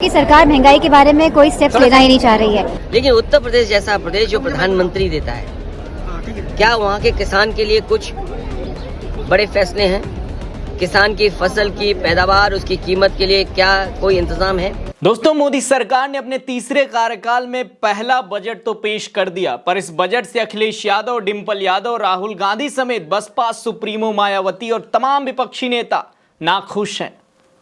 कि सरकार महंगाई के बारे में कोई स्टेप्स लेना ही नहीं चाह रही है। लेकिन उत्तर प्रदेश जैसा प्रदेश जो प्रधानमंत्री देता है, क्या वहाँ के किसान के लिए कुछ बड़े फैसले हैं? किसान की फसल की पैदावार, उसकी कीमत के लिए क्या कोई इंतजाम है? दोस्तों, मोदी सरकार ने अपने तीसरे कार्यकाल में पहला बजट तो पेश कर दिया, पर इस बजट से अखिलेश यादव, डिंपल यादव, राहुल गांधी समेत बसपा सुप्रीमो मायावती और तमाम विपक्षी नेता नाखुश हैं।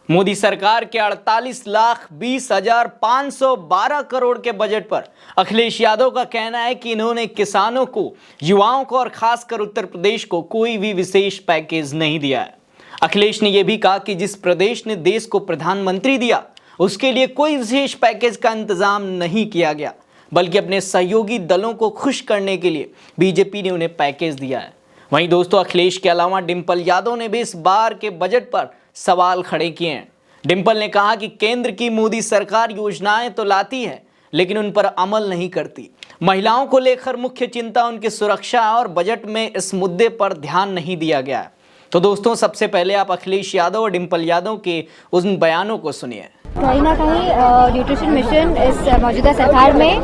मोदी सरकार के 48,20,512 करोड़ के बजट पर अखिलेश यादव का कहना है कि इन्होंने किसानों को, युवाओं को और खासकर उत्तर प्रदेश को कोई भी विशेष पैकेज नहीं दिया है। अखिलेश ने यह भी कहा कि जिस प्रदेश ने देश को प्रधानमंत्री दिया, उसके लिए कोई विशेष पैकेज का इंतजाम नहीं किया गया, बल्कि अपने सहयोगी दलों को खुश करने के लिए बीजेपी ने उन्हें पैकेज दिया है। वहीं दोस्तों, अखिलेश के अलावा डिंपल यादव ने भी इस बार के बजट पर सवाल खड़े किए हैं। डिंपल ने कहा कि केंद्र की मोदी सरकार योजनाएं तो लाती है, लेकिन उन पर अमल नहीं करती। महिलाओं को लेकर मुख्य चिंता उनकी सुरक्षा और बजट में इस मुद्दे पर ध्यान नहीं दिया गया है। तो दोस्तों, सबसे पहले आप अखिलेश यादव और डिंपल यादव के उन बयानों को सुनिए। कहीं ना कहीं न्यूट्रिशन मिशन इस मौजूदा सरकार में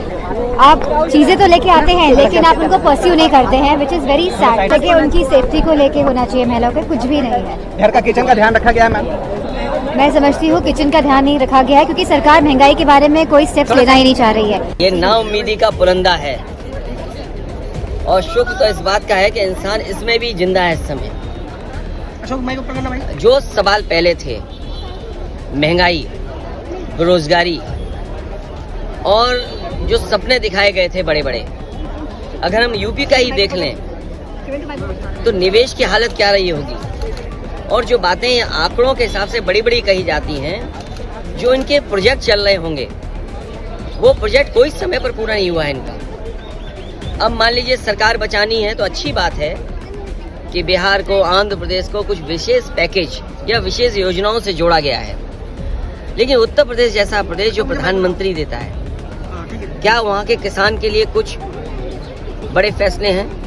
आप चीज़ें तो लेके आते हैं, लेकिन आप उनको परस्यू नहीं करते हैं, विच इज़ वेरी सैड। देखिए, उनकी सेफ्टी को लेके होना चाहिए महिलाओं का, कुछ भी नहीं है। घर का किचन का ध्यान रखा गया है मैम? मैं समझती हूँ किचन का ध्यान नहीं रखा गया है, क्योंकि सरकार महंगाई के बारे में कोई स्टेप्स लेना ही नहीं चाह रही है। ये नाउम्मीदी का पुलंदा है, और शुक्र तो इस बात का है कि इंसान इसमें भी जिंदा है इस समय। अशोक भाई को पकड़ना भाई। जो सवाल पहले थे, महंगाई, बेरोजगारी और जो सपने दिखाए गए थे बड़े बड़े, अगर हम यूपी का ही देख लें तो निवेश की हालत क्या रही होगी। और जो बातें आंकड़ों के हिसाब से बड़ी बड़ी कही जाती हैं, जो इनके प्रोजेक्ट चल रहे होंगे, वो प्रोजेक्ट कोई समय पर पूरा नहीं हुआ है इनका। अब मान लीजिए सरकार बचानी है तो अच्छी बात है कि बिहार को, आंध्र प्रदेश को कुछ विशेष पैकेज या विशेष योजनाओं से जोड़ा गया है। लेकिन उत्तर प्रदेश जैसा प्रदेश जो प्रधानमंत्री देता है, क्या वहाँ के किसान के लिए कुछ बड़े फैसले हैं?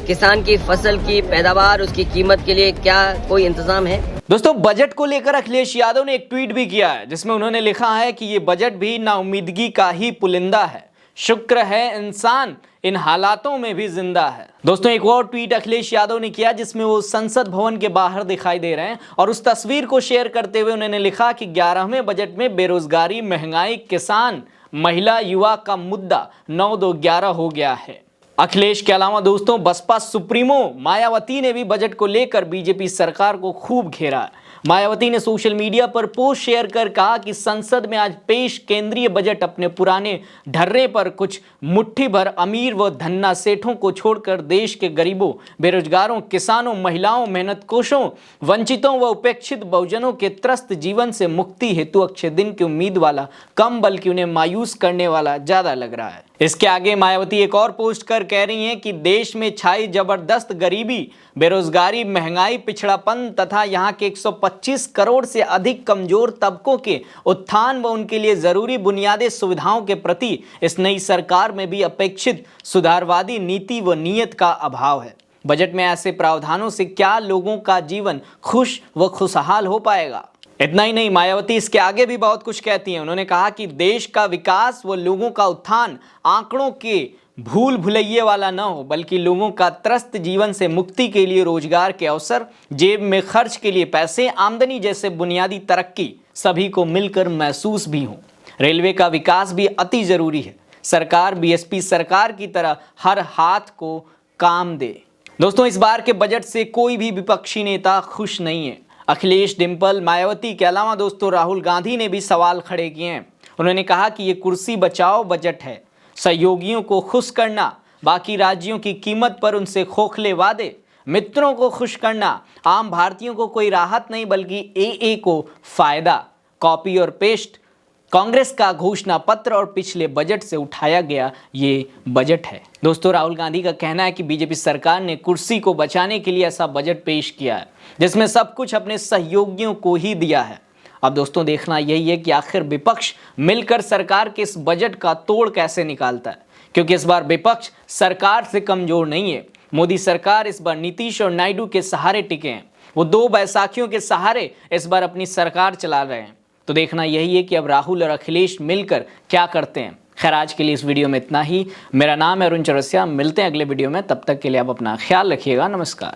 किसान की फसल की पैदावार, उसकी कीमत के लिए क्या कोई इंतजाम है? दोस्तों, बजट को लेकर अखिलेश यादव ने एक ट्वीट भी किया है, जिसमें उन्होंने लिखा है कि ये बजट भी नाउम्मीदगी का ही पुलिंदा है। शुक्र है इंसान इन हालातों में भी जिंदा है। दोस्तों, एक और ट्वीट अखिलेश यादव ने किया, जिसमें वो संसद भवन के बाहर दिखाई दे रहे हैं, और उस तस्वीर को शेयर करते हुए उन्होंने लिखा कि 11वें बजट में बेरोजगारी, महंगाई, किसान, महिला, युवा का मुद्दा 9-2-11 हो गया है। अखिलेश के अलावा दोस्तों, बसपा सुप्रीमो मायावती ने भी बजट को लेकर बीजेपी सरकार को खूब घेरा है। मायावती ने सोशल मीडिया पर पोस्ट शेयर कर कहा कि संसद में आज पेश केंद्रीय बजट अपने पुराने ढर्रे पर कुछ मुट्ठी भर अमीर व धन्ना सेठों को छोड़कर देश के गरीबों, बेरोजगारों, किसानों, महिलाओं, मेहनतकोशों, वंचितों व उपेक्षित बहुजनों के त्रस्त जीवन से मुक्ति हेतु अक्षय दिन की उम्मीद वाला कम, बल्कि उन्हें मायूस करने वाला ज्यादा लग रहा है। इसके आगे मायावती एक और पोस्ट कर कह रही हैं कि देश में छाई जबरदस्त गरीबी, बेरोजगारी, महंगाई, पिछड़ापन तथा यहाँ के 125 करोड़ से अधिक कमजोर तबकों के उत्थान व उनके लिए जरूरी बुनियादी सुविधाओं के प्रति इस नई सरकार में भी अपेक्षित सुधारवादी नीति व नीयत का अभाव है। बजट में ऐसे प्रावधानों से क्या लोगों का जीवन खुश व खुशहाल हो पाएगा? इतना ही नहीं, मायावती इसके आगे भी बहुत कुछ कहती हैं। उन्होंने कहा कि देश का विकास व लोगों का उत्थान आंकड़ों के भूल भुलैये वाला न हो, बल्कि लोगों का त्रस्त जीवन से मुक्ति के लिए रोजगार के अवसर, जेब में खर्च के लिए पैसे, आमदनी जैसे बुनियादी तरक्की सभी को मिलकर महसूस भी हो। रेलवे का विकास भी अति जरूरी है। सरकार बीएसपी सरकार की तरह हर हाथ को काम दे। दोस्तों, इस बार के बजट से कोई भी विपक्षी नेता खुश नहीं है। अखिलेश, डिंपल, मायावती के अलावा दोस्तों राहुल गांधी ने भी सवाल खड़े किए हैं। उन्होंने कहा कि ये कुर्सी बचाओ बजट है, सहयोगियों को खुश करना, बाकी राज्यों की कीमत पर उनसे खोखले वादे, मित्रों को खुश करना, आम भारतीयों को कोई राहत नहीं बल्कि एए को फायदा, कॉपी और पेस्ट कांग्रेस का घोषणा पत्र और पिछले बजट से उठाया गया ये बजट है। दोस्तों, राहुल गांधी का कहना है कि बीजेपी सरकार ने कुर्सी को बचाने के लिए ऐसा बजट पेश किया है, जिसमें सब कुछ अपने सहयोगियों को ही दिया है। अब दोस्तों, देखना यही है कि आखिर विपक्ष मिलकर सरकार के इस बजट का तोड़ कैसे निकालता है, क्योंकि इस बार विपक्ष सरकार से कमजोर नहीं है। मोदी सरकार इस बार नीतीश और नायडू के सहारे टिके हैं। वो 2 बैसाखियों के सहारे इस बार अपनी सरकार चला रहे हैं। तो देखना यही है कि अब राहुल और अखिलेश मिलकर क्या करते हैं। खैर आज के लिए इस वीडियो में इतना ही। मेरा नाम है अरुण चौरसिया, मिलते हैं अगले वीडियो में, तब तक के लिए आप अपना ख्याल रखिएगा। नमस्कार।